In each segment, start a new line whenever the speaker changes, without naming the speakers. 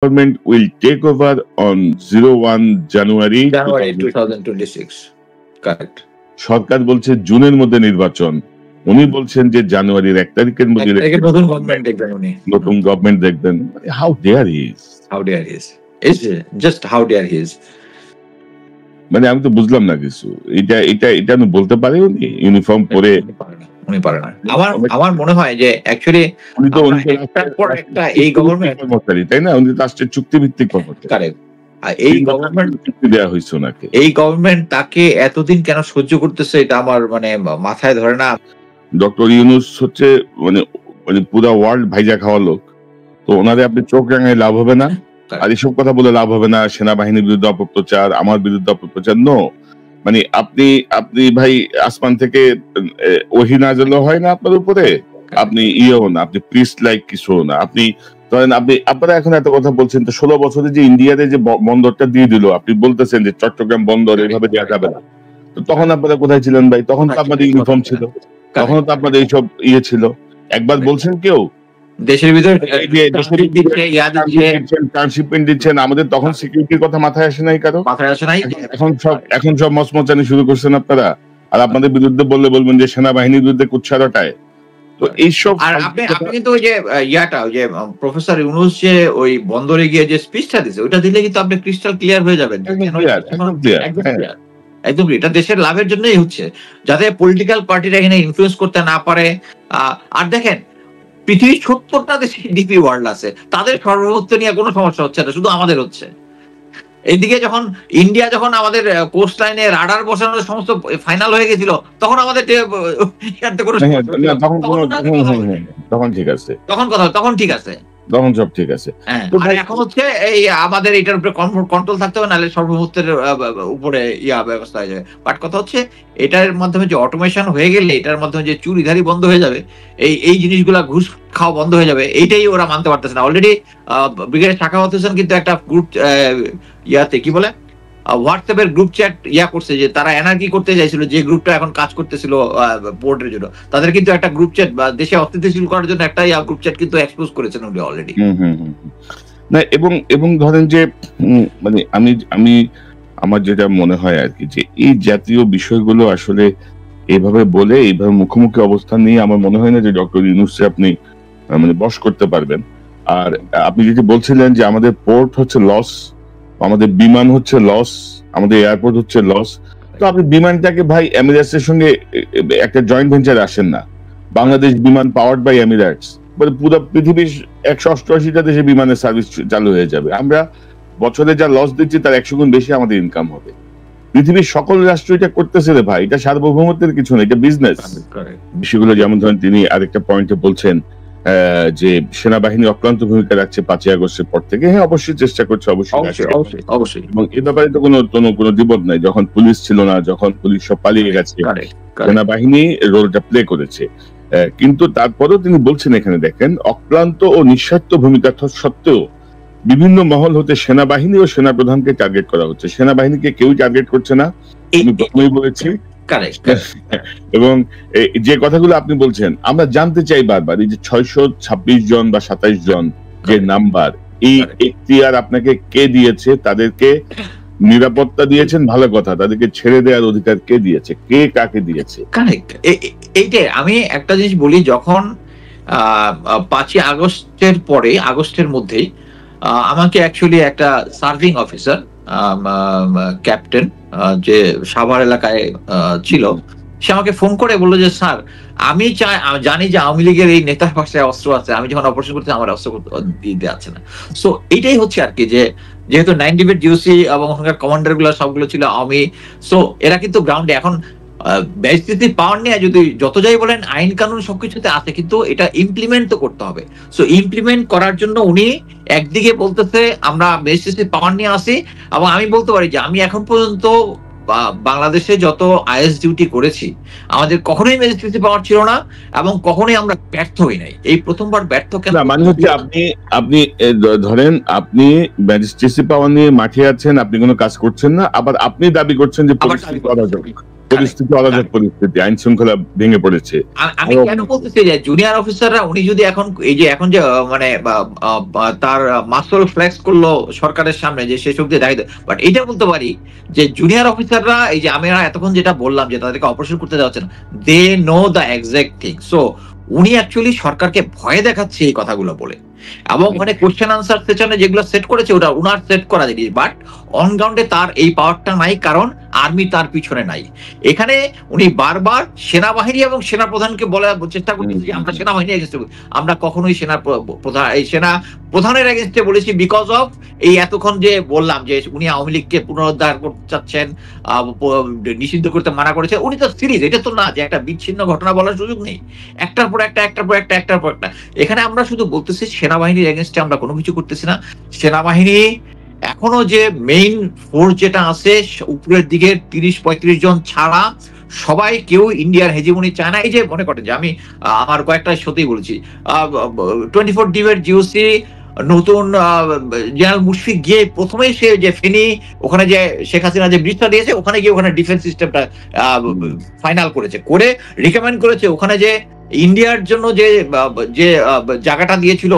government will take over on 01 January
2026. Correct.
সরকার বলছে জুনের মধ্যে নির্বাচন, উনি বলছেন যে জানুয়ারির 1 তারিখের মধ্যে
নতুন গভর্নমেন্ট দেখবেন, উনি
নতুন গভর্নমেন্ট দেখবেন। How dare he is,
how dare he is, is just how dare he is.
মানে আমি তো বুঝলাম না কিছু। এটা আমি বলতে পারি উনি ইউনিফর্ম পরে?
উনি পারে না। আমার মনে হয় যে অ্যাকচুয়ালি
উনি তো
একটা এই গভর্নমেন্ট
কর্মচারী, তাই না? উনি রাষ্ট্রের চুক্তিভিত্তিক কর্মচারী।
কারেক্ট। এই গভর্নমেন্ট
চুক্তি দেওয়া হয়েছে ওনাকে।
এই গভর্নমেন্ট তাকে এতদিন কেন সহ্য করতেছে, এটা আমার মানে মাথায় ধরে না।
ডক্টর ইউনূস হচ্ছে মানে পুরো ওয়ার্ল্ড ভাইজা খাওয়া লোক, তো ওনারে আপনি চোখ রাঙায় লাভ হবে না, আর এসব কথা বলে লাভ হবে না। সেনাবাহিনীর বিরুদ্ধে অপপ্রচার, আমার বিরুদ্ধে অপপ্রচার, নো। মানে আপনি ভাই আসমান থেকে ওহী নাযিল হয় না আপনার উপরে, আপনি ইয়েও না, আপনি প্রিস্ট লাইক কিছু না। আপনি ধরেন আপনারা এখন এত কথা বলছেন, তো 16 বছরে যে ইন্ডিয়াতে যে বন্দরটা দিয়ে দিল, আপনি বলতেছেন যে চট্টগ্রাম বন্দর এভাবে দেওয়া যাবে না, তো তখন আপনারা কোথায় ছিলেন ভাই? তখন তো আপনাদের ইউনিফর্ম ছিল, তখন তো আপনাদের এইসব ইয়ে ছিল। একবার বলছেন কেউ
দেশের ভিতরে
ট্রান্সশিপমেন্ট দিচ্ছেন, আমাদের তখন সিকিউরিটির কথা মাথায় আসে নাই কারো,
মাথায় আসে নাই।
এখন সব মচমচানি শুরু করছেন আপনারা, আর আপনাদের বিরুদ্ধে বললে বলবেন যে সেনাবাহিনীর বিরুদ্ধে কুৎসা রটায়। তো এইসব,
আর আপনি কিন্তু ওই যে ওই যে প্রফেসর ইউনূস যে ওই বন্দরে গিয়ে যে স্পিচটা দিছে, ওইটা দিলে কিন্তু আপনি ক্রিস্টাল ক্লিয়ার হয়ে যাবেন। একদম এটা দেশের লাভের জন্যই হচ্ছে, যাতে পলিটিক্যাল পার্টিরা এখানে ইনফ্লুয়েন্স করতে না পারে। আর দেখেন, পৃথিবীর 70টা দেশে ডিপি ওয়ার্ল্ড আছে, তাদের সর্বভৌমত্ব নিয়ে কোনো সমস্যা হচ্ছে না, শুধু আমাদের হচ্ছে। এইদিকে যখন ইন্ডিয়া যখন আমাদের কোস্ট লাইনে রাডার বসানোর সমস্ত ফাইনাল হয়ে গেছিল, তখন আমাদের তখন ঠিক আছে,
তখন সব ঠিক আছে।
এখন হচ্ছে এই আমাদের এটার উপরে কন্ট্রোল থাকতে হবে, নাহলে সর্বভৌমত্বের উপরে ব্যবস্থা হয়ে যাবে। বাট কথা হচ্ছে, এটার মাধ্যমে যে অটোমেশন হয়ে গেলে, এটার মাধ্যমে যে চুরিধারি বন্ধ হয়ে যাবে, এই জিনিসগুলা ঘুষ খাওয়া বন্ধ হয়ে যাবে, এইটাই ওরা মানতে পারতেছে না। অলরেডি ব্রিগেডিয়ার সাখাওয়াত হোসেন কিন্তু একটা গ্রুপ কি বলে হোয়াটসঅ্যাপের গ্রুপ চ্যাট করছে, যে তারা এনার্কি করতে চাইছিল, যে গ্রুপটা এখন কাজ করতেছিল পোর্টের জন্য, তাদের কিন্তু একটা গ্রুপ চ্যাট বা দেশে অস্থিতিশীল করার জন্য একটা গ্রুপ চ্যাট কিন্তু এক্সপোজ করেছেন উনি অলরেডি।
না, এবং ধরেন যে মানে আমি আমার যেটা মনে হয় আর কি, যে এই জাতীয় বিষয়গুলো আসলে এইভাবে বলে, এইভাবে মুখোমুখি অবস্থান নিয়ে আমার মনে হয় না যে ডক্টর ইউনূসকে আপনি মানে বশ করতে পারবেন। আর আপনি যেটি বলছিলেন যে আমাদের পোর্ট হচ্ছে লস, আমাদের বিমান হচ্ছে লস, আমাদের এয়ারপোর্ট হচ্ছে লস, তো আপনি বিমানটাকে ভাই এমিরেটসের সঙ্গে একটা জয়েন্ট ভেঞ্চারে আসেন না। বাংলাদেশ বিমান পাওয়ার্ড বাই এমিরেটস, মানে পুরো পৃথিবীর 188টা দেশে বিমানের সার্ভিস চালু হয়ে যাবে। আমরা বছরে যা লস দিচ্ছি তার 100 গুণ বেশি আমাদের ইনকাম হবে। পৃথিবীর সকল রাষ্ট্র এটা করতেছে রে ভাই, এটা সার্বভৌমত্বের কিছু না, এটা বিজনেস। বিষয়গুলো যেমন ধরেন তিনি আরেকটা পয়েন্টে বলছেন যে সেনাবাহিনী অক্লান্ত ভূমিকা রাখছে 5ই আগস্টের পর থেকে। হ্যাঁ, অবশ্যই চেষ্টা করছে, অবশ্যই, এবং এ ব্যাপারে তো কোনো দ্বিমত নাই। যখন পুলিশ ছিল না, যখন পুলিশ সব পালিয়ে গেছে, সেনাবাহিনী রোলটা প্লে করেছে। কিন্তু তারপরেও তিনি বলছেন এখানে দেখেন, অক্লান্ত ও নিঃস্বার্থ ভূমিকা সত্ত্বেও বিভিন্ন মহল হতে সেনাবাহিনী ও সেনাপ্রধানকে টার্গেট করা হচ্ছে। সেনাবাহিনীকে কেউ টার্গেট করছে না, আমি প্রথমেই বলেছি। এবং যে কথাগুলো আপনি বলছেন, আমরা জানতে চাই বারবার, এই যে 626 জন বা 27 জন যে নাম্বার, এই এখতিয়ার আপনাকে কে দিয়েছে? তাদেরকে নিরাপত্তা দিয়েছেন, ভালো কথা, তাদেরকে ছেড়ে দেওয়ার অধিকার কে দিয়েছে? কে কাকে দিয়েছে?
কারেক্ট। এইটাই আমি একটা জিনিস বলি, যখন 5ই আগস্টের পরে, আগস্টের মধ্যেই আমাকে অ্যাকচুয়ালি একটা সার্ভিং অফিসার, ক্যাপ্টেন, যে সাভার এলাকায় ছিল, সে আমাকে ফোন করে বললো যে স্যার, আমি জানি যে আওয়ামী লীগের এই নেতার পাশে অস্ত্র আছে, আমি যখন অপারেশন করতে আমার অস্ত্র দিতে যাচ্ছে না। সো এইটাই হচ্ছে আর কি, যে যেহেতু 9 ডিভিট জিওসি এবং ওখানকার কমান্ডার গুলো সবগুলো ছিল আওয়ামী, সো এরা কিন্তু গ্রাউন্ডে এখন ম্যাজিস্ট্রেসি পাওয়ার নিয়ে যদি যত যাই বলেন, আইন কানুন সবকিছুতে আছে, কিন্তু এটা ইমপ্লিমেন্ট তো করতে হবে। সো ইমপ্লিমেন্ট করার জন্য উনি একদিকে বলতেছে আমরা ম্যাজিস্ট্রেসি পাওয়ার নিয়ে আসি, এবং আমি বলতে পারি যে আমি এখন পর্যন্ত বাংলাদেশে যত আইএস ডিউটি করেছি, আমাদের কখনোই ম্যাজিস্ট্রেসি পাওয়ার ছিল না, এবং কখনোই আমরা ব্যর্থ হই নাই। এই প্রথমবার ব্যর্থ কেন?
মানে হচ্ছে আপনি ধরেন আপনি ম্যাজিস্ট্রেসি পাওয়ার নিয়ে মাঠে আছেন, আপনি কোনো কাজ করছেন না, আবার আপনি দাবি করছেন যে পরিস্থিতি অরাজক পরিস্থিতি, আইন শৃঙ্খলা ভেঙে পড়েছে।
আমি কেন বলতেছি যে জুনিয়র অফিসাররা উনি যদি এখন এই যে এখন যে মানে তার মাসল ফ্লেক্স করলো সরকারের সামনে যে সে শক্তি দায়িত্ব, বাট এটা বলতে পারি যে জুনিয়র অফিসাররা এই যে আমি এতক্ষণ যেটা বললাম যে তাদেরকে অপারেশন করতে দেওয়া হচ্ছে না, they know the exact thing. So উনি অ্যাকচুয়ালি সরকারকে ভয় দেখাচ্ছে এই কথাগুলো বলে, এবং ওখানে কোশ্চেন আনসার সেশনে যেগুলো সেট করেছে ওটা উনার সেট করা জিনিস, বাট অন গ্রাউন্ডে তার এই পাওয়ারটা নাই, কারণ আর্মি তার পিছনে নাই। এখানে উনি বারবার সেনাবাহিনী এবং সেনা প্রধানকে বলার চেষ্টা করতেছে যে আমরা সেনাবাহিনী এগেন্স্টে, আমরা কখনোই সেনা প্রধান এই সেনা প্রধানের এগেন্স্টে বলেছি বিকজ অফ এই এতক্ষণ যে বললাম যে উনি আওয়ামী লীগকে পুনরুদ্ধার করতে চাচ্ছেন, নিষিদ্ধ করতে মানা করেছে। উনি তো সিরিজ, এটা তো না যে একটা বিচ্ছিন্ন ঘটনা বলার সুযোগ নেই, একটার পর একটা একটার পর একটা একটার পর একটা। এখানে আমরা শুধু বলতেছি সেনাবাহিনীর এগেন্স্টে আমরা কোনো কিছু করতেছি না। সেনাবাহিনী এখনো যে মেইন ফোর্স যেটা আছে উপরের দিকে 30-35 জন ছাড়া সবাই কেউ ইন্ডিয়ার হেজিমনি চায় না। এই যে মনে করেন যে আমি আমার কয়েকটা সত্যি বলেছি, 24 ডিবেট জিওসি নতুন জেনারেল মুশফিক গিয়ে প্রথমেই সে যে ফেনী ওখানে যে শেখ হাসিনা যে ব্রিজটা দিয়েছে ওখানে গিয়ে ওখানে ডিফেন্স সিস্টেমটা ফাইনাল করেছে, করে রিকমেন্ড করেছে ওখানে যে ইন্ডিয়ার জন্য যে জায়গাটা দিয়েছিল,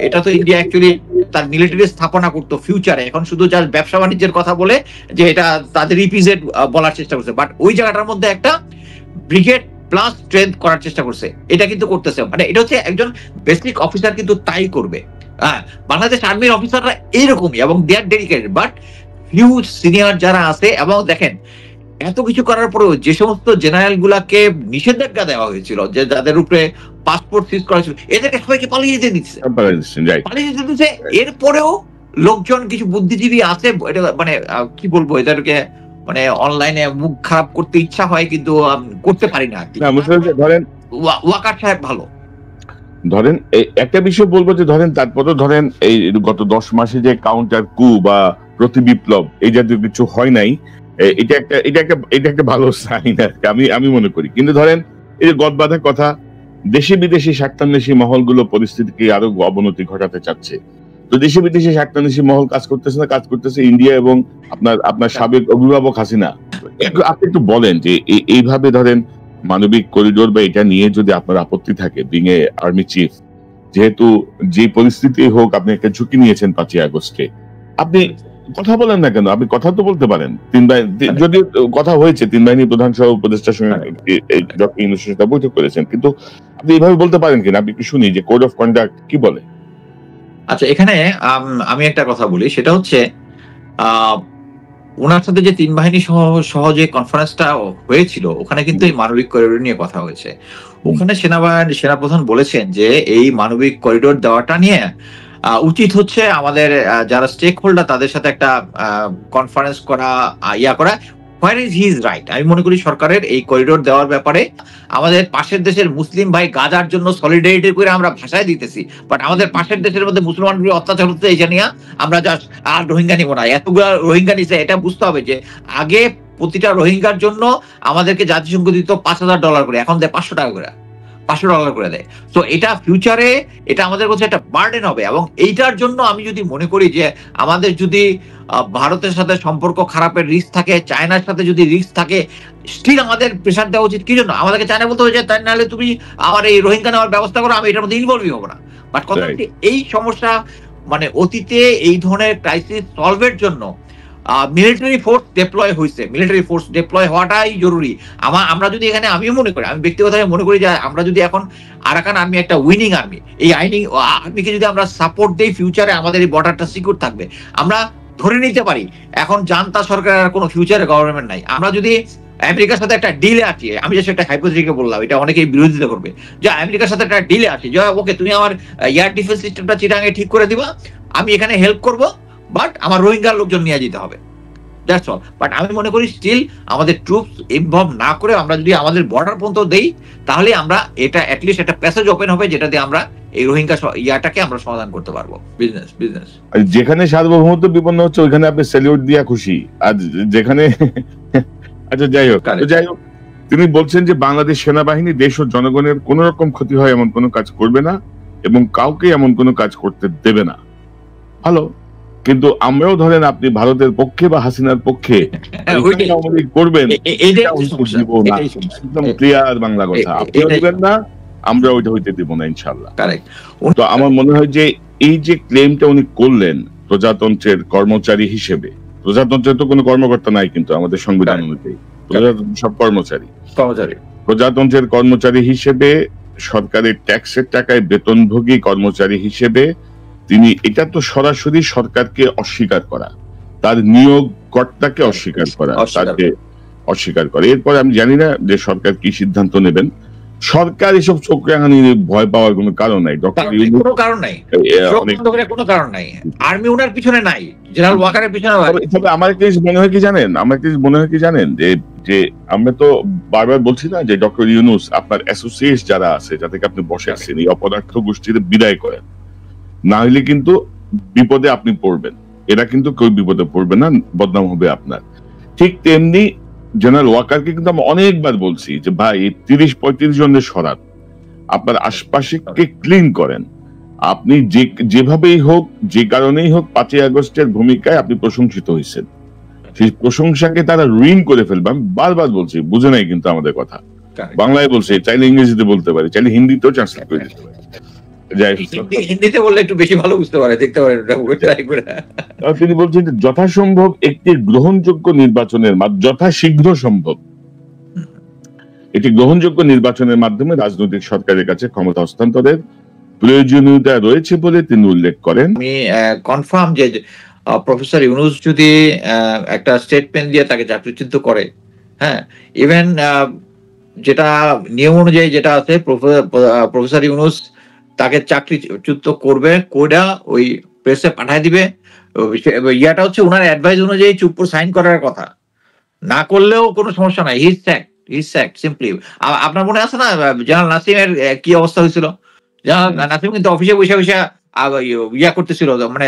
এটা তো ইন্ডিয়া অ্যাকচুয়ালি তার মিলিটারি স্থাপনা করতো ফিউচারে, এখন শুধু যার ব্যবসা বাণিজ্যের কথা বলে যে এটা তাদের ইপিজেড বলার চেষ্টা করছে, বাট ওই জায়গাটার মধ্যে একটা ব্রিগেড প্লাস স্ট্রেংথ করার চেষ্টা করছে। এটা কিন্তু করতেছে, মানে এটা হচ্ছে একজন বেসিক অফিসার কিন্তু তাই করবে। হ্যাঁ, বাংলাদেশ আর্মির অফিসাররা এইরকমই এবং দে আর ডেডিকেটেড, বাট ফিউ সিনিয়র যারা আছে, এবং দেখেন এত কিছু করার পরেও যে সমস্ত জেনারেল গুলাকে নিষেধাজ্ঞা দেওয়া হয়েছিল, যে যাদের উপরে পাসপোর্ট সিজ করা ছিল, এদেরকে সবাইকে পালিয়ে যেতে দিচ্ছে, এরপরেও লোকজন কিছু বুদ্ধিজীবী আছে, এটা মানে কি বলবো, এদেরকে মানে অনলাইনে মুখ খারাপ করতে ইচ্ছা হয় কিন্তু করতে পারি না।
ধরেন
ওয়াকার সাহেব ভালো,
ধরেন একটা বিষয় বলবো যে ধরেন তারপরে ধরেন এই গত 10 মাসে যে কাউন্টার কু বা প্রতি বিপ্লব এই জাতীয় কিছু হয় নাই, এটা একটা ভালো সাইন আমি মনে করি। কিন্তু ধরেন এই যে গদবাঁধা কথা, দেশি বিদেশি স্বার্থান্বেষী মহলগুলো পরিস্থিতিকে আরো অবনতি ঘটাতে চাচ্ছে। তো দেশি বিদেশি স্বার্থান্বেষী মহল কাজ করতেছে না, কাজ করতেছে ইন্ডিয়া এবং আপনার সাবেক অভিভাবক হাসিনা। আপনি একটু বলেন যে এইভাবে ধরেন মানবিক করিডোর বা এটা নিয়ে যদি আপনার আপত্তি থাকে, বিং এ আর্মি চিফ, যেহেতু যে পরিস্থিতি হোক আপনি একটা ঝুঁকি নিয়েছেন 5ই আগস্টে, আপনি কথা বলেন না কেন? আপনি কথা তো বলতে পারেন। যদি কথা হয়েছে 3 বাহিনী প্রধান সহ উপদেষ্টার সঙ্গে ডক্টর ইউনূসের সাথে বৈঠক করেছেন, কিন্তু আপনি এইভাবে বলতে পারেন কিনা? আপনি একটু শুনি যে কোড অফ কন্ডাক্ট কি বলে।
আচ্ছা, এখানে আমি একটা কথা বলি, সেটা হচ্ছে ওনার সাথে যে 3 বাহিনী সহ যে কনফারেন্সটা হয়েছিল ওখানে কিন্তু এই মানবিক করিডোর নিয়ে কথা হয়েছে। ওখানে সেনাপ্রধান বলেছেন যে এই মানবিক করিডোর দেওয়াটা নিয়ে উচিত হচ্ছে আমাদের যারা স্টেক হোল্ডার তাদের সাথে একটা কনফারেন্স করা, where is he is right. আমি মনে করি সরকারের এই করিডোর দেওয়ার ব্যাপারে আমাদের পাশের দেশের মুসলিম ভাই গাজার জন্য সলিডারিটি করে আমরা ভাষায় দিতেছি, বাট আমাদের পাশের দেশের মধ্যে মুসলমানগুলো অত্যাচার হচ্ছে এই জানিয়া আমরা জাস্ট আর রোহিঙ্গা নিব না, এতগুলো রোহিঙ্গা নিছে। এটা বুঝতে হবে যে আগে প্রতিটা রোহিঙ্গার জন্য আমাদেরকে জাতিসংঘ দিত $5,000 করে, এখন দেয় $500 করে, $500 করে দেয়। তো এটা ফিউচারে এটা আমাদের কাছে একটা বার্ডেন হবে, এবং এইটার জন্য আমি যদি মনে করি যে আমাদের যদি ভারতের সাথে সম্পর্ক খারাপের রিস্ক থাকে, চায়নার সাথে যদি রিস্ক থাকে, স্টিল আমাদের প্রেশার দেওয়া উচিত। কি জন্য আমাদেরকে চায়না বলতে হবে যে তাই নাহলে তুমি আমার এই রোহিঙ্গা নেওয়ার ব্যবস্থা করো, আমি এটার মধ্যে ইনভলভই হবো না। বাট কথা হচ্ছে এই সমস্যা মানে অতীতে এই ধরনের ক্রাইসিস সলভের জন্য মিলিটারি ফোর্স ডিপ্লয় হয়েছে, মিলিটারি ফোর্স ডিপ্লয় হওয়াটাই জরুরি। আমরা যদি এখানে, আমিও মনে করি, আমি ব্যক্তিগতভাবে মনে করি যে আমরা যদি এখন আরাকান আর্মি একটা উইনিং আর্মি, এই আর্মিকে যদি আমরা সাপোর্ট দেই, ফিউচারে আমাদের এই বর্ডারটা সিকিউর থাকবে। আমরা ধরে নিতে পারি এখন জান্তা সরকারের কোনো ফিউচারে গভর্নমেন্ট নাই, আমরা যদি আমেরিকার সাথে একটা ডিলে আছি, আমি যে একটা হাইপোথেটিক্যাল বললাম, এটা অনেকেই বিরোধিতা করবে, যে আমেরিকার সাথে একটা ডিলে আছি যে ওকে তুমি আমার এয়ার ডিফেন্স সিস্টেমটা চিটাঙ্গে ঠিক করে দিবা, আমি এখানে হেল্প করব, বাট আমার রোহিঙ্গার লোকজন নিয়ে যেতে হবে, দ্যাটস অল। বাট আমি মনে করি স্টিল আমাদের ট্রুপস ইনভলভ না করে আমরা যদি আমাদের বর্ডার পর্যন্ত দেই, তাহলে আমরা এটা অ্যাটলিস্ট একটা প্যাসেজ ওপেন হবে যেটা দিয়ে আমরা এই রোহিঙ্গা ইয়াটাকে আমরা সমাধান করতে পারবো। বিজনেস
যেখানে সার্বভৌমত্ব বিপন্ন হচ্ছে ওইখানে আপনি স্যালিউট দিয়া খুশি, আর যেখানে আচ্ছা যাই হোক, তিনি বলছেন যে বাংলাদেশ সেনাবাহিনী দেশ ও জনগণের কোন রকম ক্ষতি হয় এমন কোনো কাজ করবে না এবং কাউকে এমন কোনো কাজ করতে দেবে না। ভালো, কিন্তু আমরাও ধরেন আপনি ভারতের পক্ষে বা হাসিনার পক্ষে করবেন, একদম ক্লিয়ার বাংলা কথা। আপনিও দিবেন না, আমরা ওইটা হইতে দিব না ইনশাল্লাহ। তো আমার মনে হয় যে এই যে ক্লেমটা উনি করলেন প্রজাতন্ত্রের কর্মচারী হিসেবে, প্রজাতন্ত্রের তো কোনো কর্মকর্তা নাই কিন্তু আমাদের সংবিধান অনুযায়ী, প্রজাতন্ত্র সব কর্মচারী। প্রজাতন্ত্রের কর্মচারী হিসেবে, সরকারের ট্যাক্সের টাকায় বেতনভোগী কর্মচারী হিসেবে তিনি, এটা তো সরাসরি সরকারকে অস্বীকার করা, তার নিয়োগকর্তাকে অস্বীকার করা, তাকে অস্বীকার করে। এরপরে আমি জানি না যে সরকার কি সিদ্ধান্ত নেবেন। সরকার এসব চোখ রাঙানি ভয় পাওয়ার কোনো কারণ নাই,
কোনো কারণ নাই, কোনো কারণ নাই। আর্মি ওনার পিছনে নাই, জেনারেল ওয়াকারের পিছনে।
তবে আমার একটা জিনিস মনে হয় কি জানেন, যে আমরা তো বারবার বলছি না যে ডক্টর ইউনূস আপনার অ্যাসোসিয়েটস যারা আছে, যাদেরকে আপনি বসাচ্ছেন, এই অপদার্থ গোষ্ঠীতে বিদায় করেন, না হলে কিন্তু বিপদে আপনি পড়বেন। এরা কিন্তু কেউ বিপদে পড়বে না, বদনাম হবে আপনার। ঠিক তেমনি জেনারেল ওয়াকারকে কিন্তু আমরা অনেকবার বলছি যে ভাই 30-35 জনের সরান, আপনার আশপাশে ক্লিন করেন। আপনি যেভাবেই হোক, যে কারণেই হোক, 5ই আগস্টের ভূমিকায় আপনি প্রশংসিত হয়েছেন, সেই প্রশংসাকে তারা রুইন করে ফেলবে। আমি বারবার বলছি, বুঝে নাই কিন্তু আমাদের কথা। বাংলায় বলছে, চাইলে ইংরেজিতে বলতে পারি, চাইলে হিন্দিতেও ট্রান্সলেট করে দিতে পারি।
হিন্দিতে বললে একটু বেশি ভালো বুঝতে পারে, দেখতে পারে।
তিনি বলছেন যে যথাসম্ভব একটি গ্রহণযোগ্য নির্বাচনের যথাশীঘ্র সম্ভব একটি গ্রহণযোগ্য নির্বাচনের মাধ্যমে রাজনৈতিক সরকারের কাছে ক্ষমতা হস্তান্তরের প্রয়োজনীয়তা রয়েছে বলে তিনি উল্লেখ করেন।
আমি কনফার্ম যে প্রফেসর ইউনূস যদি একটা স্টেটমেন্ট দিয়ে তাকে চাকরিচ্যুত করে, হ্যাঁ, ইভেন যেটা নিয়ম অনুযায়ী যেটা আছে, প্রফেসর ইউনূস তাকে চাকরিচ্যুত করবে, কোডা ওই প্রেসে পাঠায় দিবে। ইয়াটা হচ্ছে ওনার অ্যাডভাইস অনুযায়ী চুপ সাইন করার কথা, না করলেও কোনো সমস্যা নাই, হি ইজ স্যাকড সিম্পলি। আপনার মনে আছে না জেনারেল নাসিমের কি অবস্থা হয়েছিল? জেনারেল নাসিম কিন্তু অফিসে বসে বসে ইয়া করতেছিল, মানে